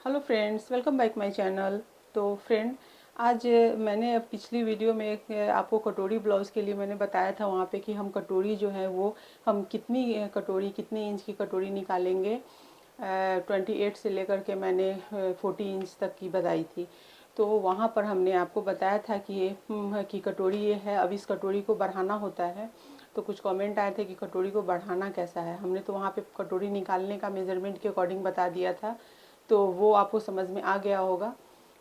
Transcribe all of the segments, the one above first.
Hello friends, welcome back my channel. तो friend, आज मैंने पिछली वीडियो में एक आपको कटोरी ब्लाउज़ के लिए मैंने बताया था वहाँ पे कि हम कटोरी जो है वो हम कितनी कटोरी कितने इंच की कटोरी निकालेंगे। 28 से लेकर के मैंने 40 इंच तक की बताई थी। तो वहाँ पर हमने आपको बताया था कि ये कि कटोरी ये है, अब इस कटोरी को बढ़ाना होता है। तो कुछ कमेंट आए थे कि कटोरी को बढ़ाना कैसा है। हमने तो वहाँ पे कटोरी निकालने का मेज़रमेंट के अकॉर्डिंग बता दिया था, तो वो आपको समझ में आ गया होगा।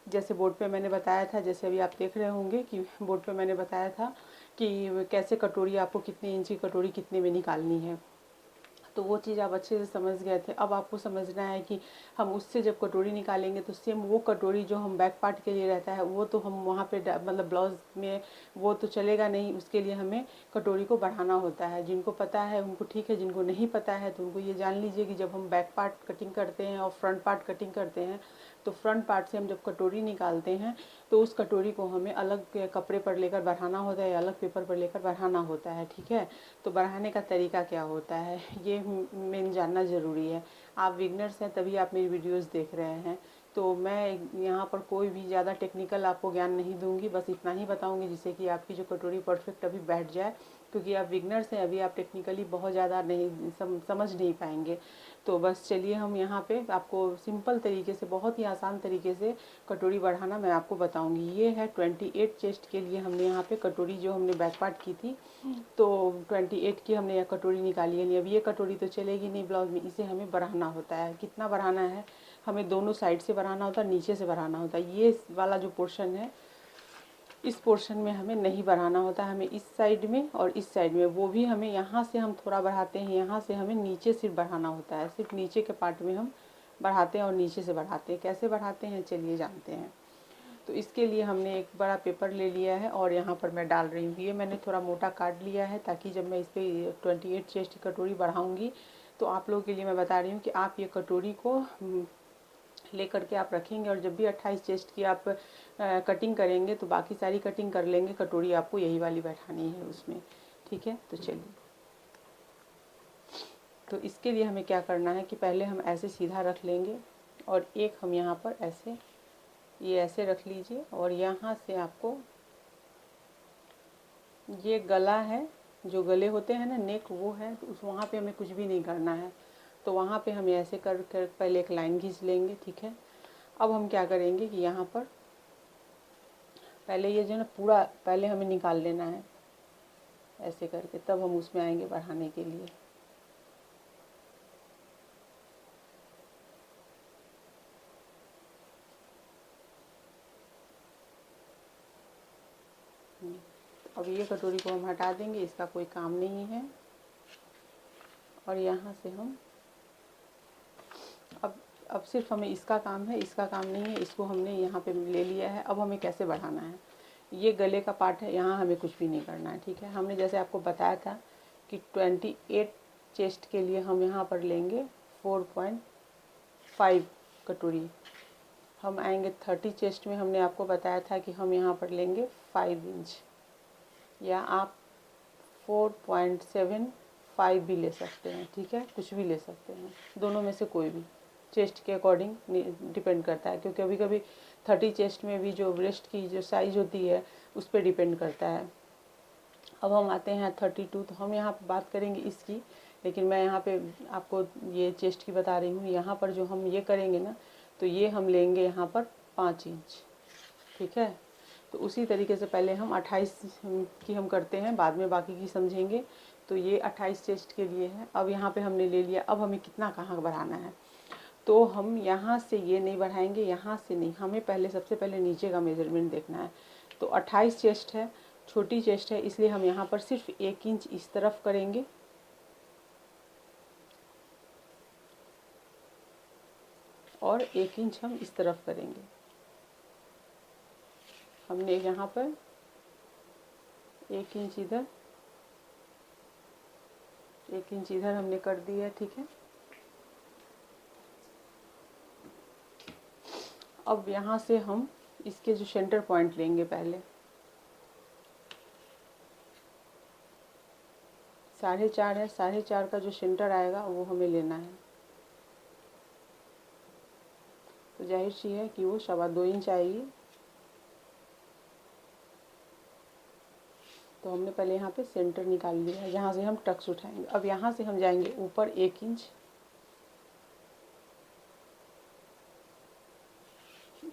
जैसे बोर्ड पे मैंने बताया था, जैसे अभी आप देख रहे होंगे कि बोर्ड पे मैंने बताया था कि कैसे कटोरी आपको कितनी इंच की कटोरी कितने में निकालनी है। तो वो चीज़ आप अच्छे से समझ गए थे। अब आपको समझना है कि हम उससे जब कटोरी निकालेंगे तो सेम वो कटोरी जो हम बैक पार्ट के लिए रहता है वो तो हम वहाँ पे मतलब ब्लाउज में वो तो चलेगा नहीं। उसके लिए हमें कटोरी को बढ़ाना होता है। जिनको पता है उनको ठीक है, जिनको नहीं पता है तो उनको ये जान लीजिए कि जब हम बैक पार्ट कटिंग करते हैं और फ्रंट पार्ट कटिंग करते हैं तो फ्रंट पार्ट से हम जब कटोरी निकालते हैं तो उस कटोरी को हमें अलग कपड़े पर लेकर बढ़ाना होता है या अलग पेपर पर लेकर बढ़ाना होता है। ठीक है, तो बढ़ाने का तरीका क्या होता है ये मेन जानना ज़रूरी है। आप बिगनर्स हैं तभी आप मेरी वीडियोस देख रहे हैं। तो मैं यहाँ पर कोई भी ज़्यादा टेक्निकल आपको ज्ञान नहीं दूंगी, बस इतना ही बताऊंगी जिससे कि आपकी जो कटोरी परफेक्ट अभी बैठ जाए। क्योंकि आप बिगनर्स हैं, अभी आप टेक्निकली बहुत ज़्यादा नहीं समझ नहीं पाएंगे। तो बस चलिए हम यहाँ पे आपको सिंपल तरीके से, बहुत ही आसान तरीके से कटोरी बढ़ाना मैं आपको बताऊंगी। ये है 28 चेस्ट के लिए हमने यहाँ पे कटोरी जो हमने बैक पार्ट की थी, तो 28 की हमने यह कटोरी निकाली है। अब ये कटोरी तो चलेगी नहीं ब्लाउज में, इसे हमें बढ़ाना होता है। कितना बढ़ाना है, हमें दोनों साइड से बढ़ाना होता है, नीचे से बढ़ाना होता है। ये वाला जो पोर्शन है, इस पोर्शन में हमें नहीं बढ़ाना होता है, हमें इस साइड में और इस साइड में, वो भी हमें यहाँ से हम थोड़ा बढ़ाते हैं, यहाँ से हमें नीचे सिर्फ बढ़ाना होता है। सिर्फ नीचे के पार्ट में हम बढ़ाते हैं और नीचे से बढ़ाते हैं। कैसे बढ़ाते हैं चलिए जानते हैं। तो इसके लिए हमने एक बड़ा पेपर ले लिया है और यहाँ पर मैं डाल रही हूँ। ये मैंने थोड़ा मोटा काट लिया है ताकि जब मैं इस पर 28 चेस्ट की कटोरी बढ़ाऊँगी तो आप लोगों के लिए मैं बता रही हूँ कि आप ये कटोरी को लेकर के आप रखेंगे और जब भी 28 चेस्ट की आप कटिंग करेंगे तो बाकी सारी कटिंग कर लेंगे, कटोरी आपको यही वाली बैठानी है उसमें। ठीक है, तो चलिए। तो इसके लिए हमें क्या करना है कि पहले हम ऐसे सीधा रख लेंगे और एक हम यहाँ पर ऐसे, ये ऐसे रख लीजिए और यहाँ से आपको, ये गला है, जो गले होते हैं ना, नेक, वो है, तो उस वहाँ पे हमें कुछ भी नहीं करना है। तो वहाँ पे हमें ऐसे कर कर पहले एक लाइन खींच लेंगे। ठीक है, अब हम क्या करेंगे कि यहाँ पर पहले ये जो ना पूरा पहले हमें निकाल लेना है ऐसे करके, तब हम उसमें आएंगे बढ़ाने के लिए। अब ये कटोरी को हम हटा देंगे, इसका कोई काम नहीं है। और यहाँ से हम अब सिर्फ हमें इसका काम है, इसका काम नहीं है। इसको हमने यहाँ पे ले लिया है। अब हमें कैसे बढ़ाना है, ये गले का पार्ट है, यहाँ हमें कुछ भी नहीं करना है। ठीक है, हमने जैसे आपको बताया था कि 28 चेस्ट के लिए हम यहाँ पर लेंगे 4.5 कटोरी। हम आएंगे 30 चेस्ट में, हमने आपको बताया था कि हम यहाँ पर लेंगे 5 इंच, या आप 4.75 भी ले सकते हैं। ठीक है, कुछ भी ले सकते हैं, दोनों में से कोई भी, चेस्ट के अकॉर्डिंग डिपेंड करता है। क्योंकि कभी कभी 30 चेस्ट में भी जो ब्रेस्ट की जो साइज़ होती है उस पर डिपेंड करता है। अब हम आते हैं 32, तो हम यहाँ पर बात करेंगे इसकी, लेकिन मैं यहाँ पे आपको ये चेस्ट की बता रही हूँ। यहाँ पर जो हम ये करेंगे ना, तो ये हम लेंगे यहाँ पर 5 इंच। ठीक है, तो उसी तरीके से पहले हम 28 की हम करते हैं, बाद में बाकी की समझेंगे। तो ये 28 चेस्ट के लिए है। अब यहाँ पे हमने ले लिया, अब हमें कितना कहाँ बढ़ाना है, तो हम यहाँ से ये नहीं बढ़ाएंगे, यहाँ से नहीं, हमें पहले सबसे पहले नीचे का मेजरमेंट देखना है। तो 28 चेस्ट है, छोटी चेस्ट है, इसलिए हम यहाँ पर सिर्फ 1 इंच इस तरफ करेंगे और 1 इंच हम इस तरफ करेंगे। हमने यहाँ पर 1 इंच इधर, 1 इंच इधर हमने कर दी है। ठीक है, अब यहाँ से हम इसके जो सेंटर पॉइंट लेंगे, पहले 4.5 है, 4.5 का जो सेंटर आएगा वो हमें लेना है। तो जाहिर सी है कि वो 2.25 इंच आएगी। तो हमने पहले यहाँ पे सेंटर निकाल लिया है जहाँ से हम टक्स उठाएंगे। अब यहाँ से हम जाएंगे ऊपर 1 इंच,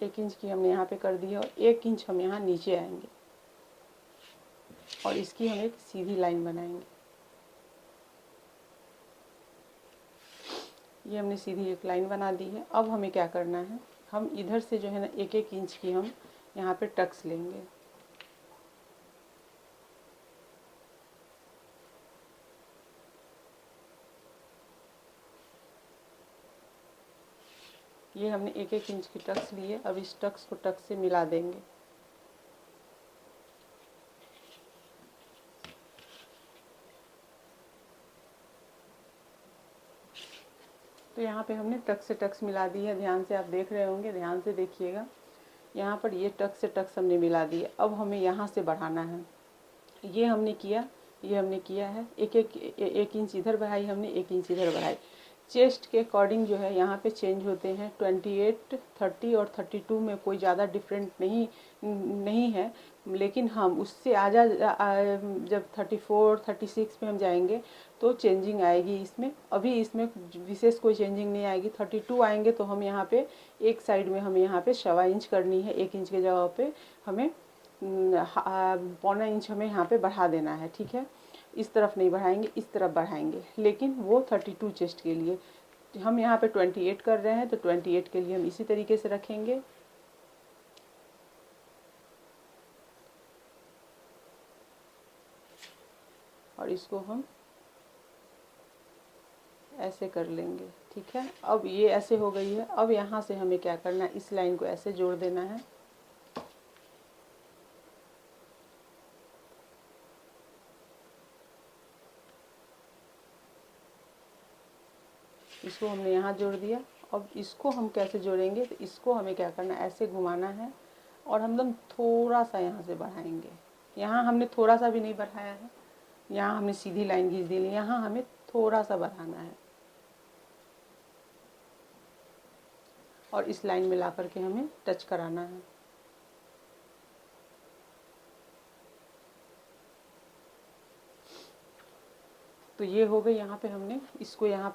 1 इंच की हमने यहाँ पे कर दी है, और 1 इंच हम यहाँ नीचे आएंगे और इसकी हम एक सीधी लाइन बनाएंगे। ये हमने सीधी एक लाइन बना दी है। अब हमें क्या करना है, हम इधर से जो है ना 1-1 इंच की हम यहाँ पे टक्स लेंगे। ये हमने 1-1 इंच की टक्स ली है। अब इस टक्स को टक्स से मिला देंगे। तो यहाँ पे हमने टक्स से टक्स मिला दी है। ध्यान से आप देख रहे होंगे, ध्यान से देखिएगा। यहाँ पर ये टक्स से टक्स हमने मिला दी है। अब हमें यहाँ से बढ़ाना है। ये हमने किया, ये हमने किया है। 1 इंच इधर बढ़ाई हमने, 1 इंच इधर बढ़ाई। चेस्ट के अकॉर्डिंग जो है यहाँ पे चेंज होते हैं। 28, 30 और 32 में कोई ज़्यादा डिफरेंट नहीं है, लेकिन हम उससे जब 34, 36 में हम जाएंगे तो चेंजिंग आएगी इसमें। अभी इसमें विशेष कोई चेंजिंग नहीं आएगी। 32 आएंगे तो हम यहाँ पे एक साइड में हमें यहाँ पे 1.25 इंच करनी है। 1 इंच के जगह पे हमें 1.25 इंच हमें यहाँ पे बढ़ा देना है। ठीक है, इस तरफ नहीं बढ़ाएंगे, इस तरफ बढ़ाएंगे, लेकिन वो 32 चेस्ट के लिए। हम यहाँ पे 28 कर रहे हैं तो 28 के लिए हम इसी तरीके से रखेंगे। और इसको हम ऐसे कर लेंगे। ठीक है, अब ये ऐसे हो गई है। अब यहाँ से हमें क्या करना है, इस लाइन को ऐसे जोड़ देना है। इसको हमने यहाँ जोड़ दिया। अब इसको हम कैसे जोड़ेंगे, तो इसको हमें क्या करना है, ऐसे घुमाना है और हम लोग थोड़ा सा यहाँ से बढ़ाएंगे। यहाँ हमने थोड़ा सा भी नहीं बढ़ाया है, यहाँ हमने सीधी लाइन खींच दी, यहाँ हमें थोड़ा सा बढ़ाना है और इस लाइन में ला करके हमें टच कराना है। तो ये हो गई। यहाँ पे हमने इसको यहाँ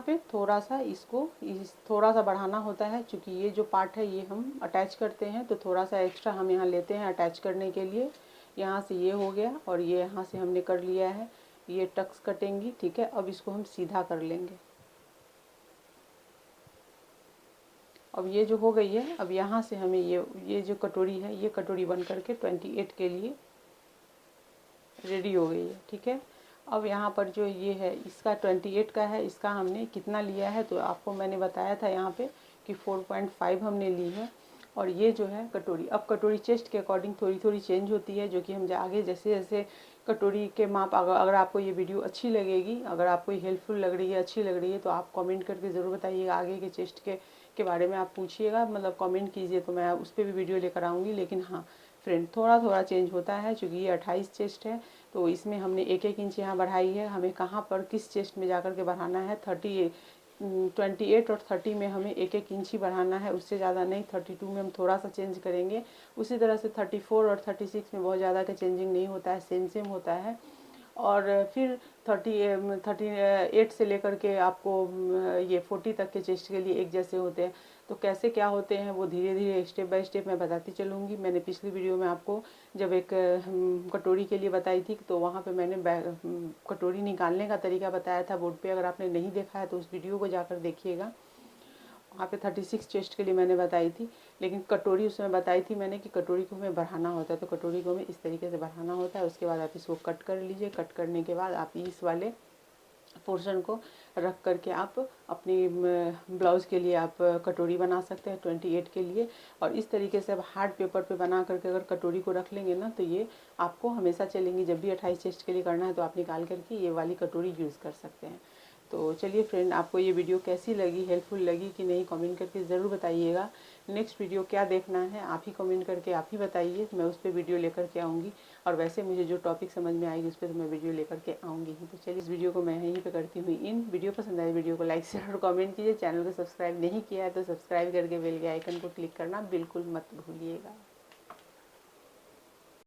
पे थोड़ा सा थोड़ा सा बढ़ाना होता है, क्योंकि ये जो पार्ट है ये हम अटैच करते हैं, तो थोड़ा सा एक्स्ट्रा हम यहाँ लेते हैं अटैच करने के लिए। यहाँ से ये हो गया और ये यहाँ से हमने कर लिया है। ये टक्स कटेंगी। ठीक है, अब इसको हम सीधा कर लेंगे। अब ये जो हो गई है, अब यहाँ से हमें ये जो कटोरी है, ये कटोरी बन करके 28 के लिए रेडी हो गई है। ठीक है, अब यहाँ पर जो ये है इसका 28 का है, इसका हमने कितना लिया है, तो आपको मैंने बताया था यहाँ पे कि 4.5 हमने ली है। और ये जो है कटोरी, अब कटोरी चेस्ट के अकॉर्डिंग थोड़ी थोड़ी चेंज होती है, जो कि हम आगे जैसे जैसे कटोरी के माप, अगर आपको ये वीडियो अच्छी लगेगी, अगर आपको हेल्पफुल लग रही है, अच्छी लग रही है, तो आप कमेंट करके ज़रूर बताइएगा। आगे के चेस्ट के बारे में आप पूछिएगा, मतलब कमेंट कीजिए, तो मैं उस पर भी वीडियो लेकर आऊँगी। लेकिन हाँ फ्रेंड, थोड़ा थोड़ा चेंज होता है, क्योंकि ये 28 चेस्ट है, तो इसमें हमने 1-1 इंच यहाँ बढ़ाई है। हमें कहाँ पर किस चेस्ट में जाकर के बढ़ाना है, 28 और 30 में हमें 1-1 इंच ही बढ़ाना है, उससे ज़्यादा नहीं। 32 में हम थोड़ा सा चेंज करेंगे। उसी तरह से 34 और 36 में बहुत ज़्यादा का चेंजिंग नहीं होता है, सेम होता है। और फिर 38 से लेकर के आपको ये 40 तक के चेस्ट के लिए एक जैसे होते हैं। तो कैसे क्या होते हैं वो धीरे धीरे स्टेप बाय स्टेप मैं बताती चलूँगी। मैंने पिछली वीडियो में आपको जब एक कटोरी के लिए बताई थी, तो वहाँ पे मैंने कटोरी निकालने का तरीका बताया था बोर्ड पे। अगर आपने नहीं देखा है तो उस वीडियो को जाकर देखिएगा। वहाँ पे 36 चेस्ट के लिए मैंने बताई थी, लेकिन कटोरी उसमें बताई थी मैंने कि कटोरी को हमें बढ़ाना होता है। तो कटोरी को हमें इस तरीके से बढ़ाना होता है। उसके बाद आप इसको कट कर लीजिए। कट करने के बाद आप इस वाले पोर्शन को रख करके आप अपनी ब्लाउज़ के लिए आप कटोरी बना सकते हैं 28 के लिए। और इस तरीके से आप हार्ड पेपर पे बना करके अगर कटोरी को रख लेंगे ना, तो ये आपको हमेशा चलेंगी। जब भी 28 चेस्ट के लिए करना है तो आप निकाल करके ये वाली कटोरी यूज़ कर सकते हैं। तो चलिए फ्रेंड, आपको ये वीडियो कैसी लगी, हेल्पफुल लगी कि नहीं, कमेंट करके ज़रूर बताइएगा। नेक्स्ट वीडियो क्या देखना है आप ही कमेंट करके आप ही बताइए, मैं उस पर वीडियो लेकर के आऊँगी। और वैसे मुझे जो टॉपिक समझ में आएगी उस पर तो मैं वीडियो लेकर के आऊँगी। तो चलिए इस वीडियो को मैं यहीं पे करती हूँ इन। वीडियो पसंद आए वीडियो को लाइक शेयर और कमेंट कीजिए। चैनल को सब्सक्राइब नहीं किया है तो सब्सक्राइब करके बेल के आइकन को क्लिक करना बिल्कुल मत भूलिएगा।